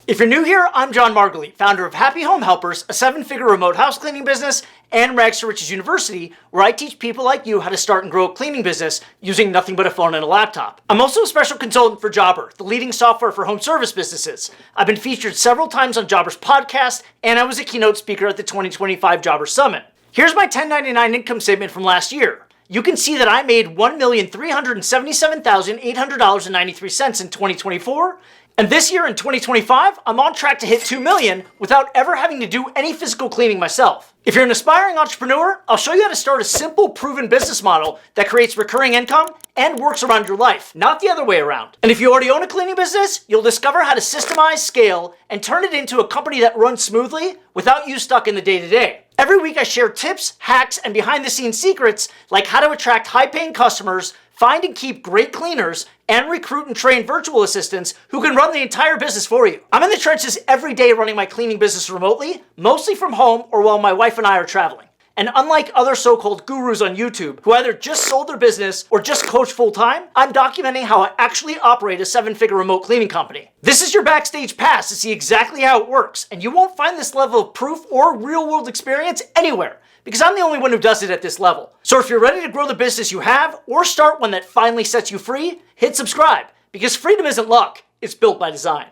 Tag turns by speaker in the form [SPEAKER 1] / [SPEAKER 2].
[SPEAKER 1] If you're new here, I'm Jon Margalit, founder of Happy Home Helpers, a 7-figure remote house cleaning business, and Rags to Riches University, where I teach people like you how to start and grow a cleaning business using nothing but a phone and a laptop. I'm also a special consultant for Jobber, the leading software for home service businesses. I've been featured several times on Jobber's podcast, and I was a keynote speaker at the 2025 Jobber Summit. Here's my 1099 income statement from last year. You can see that I made $1,377,800.93 in 2024, and this year in 2025, I'm on track to hit $2 million without ever having to do any physical cleaning myself. If you're an aspiring entrepreneur, I'll show you how to start a simple, proven business model that creates recurring income and works around your life, not the other way around. And if you already own a cleaning business, you'll discover how to systemize, scale, and turn it into a company that runs smoothly without you stuck in the day-to-day. Every week I share tips, hacks, and behind-the-scenes secrets like how to attract high-paying customers, find and keep great cleaners, and recruit and train virtual assistants who can run the entire business for you. I'm in the trenches every day running my cleaning business remotely, mostly from home or while my wife and I are traveling. And unlike other so-called gurus on YouTube who either just sold their business or just coach full-time, I'm documenting how I actually operate a 7-figure remote cleaning company. This is your backstage pass to see exactly how it works, and you won't find this level of proof or real-world experience anywhere, because I'm the only one who does it at this level. So if you're ready to grow the business you have or start one that finally sets you free, hit subscribe, because freedom isn't luck, it's built by design.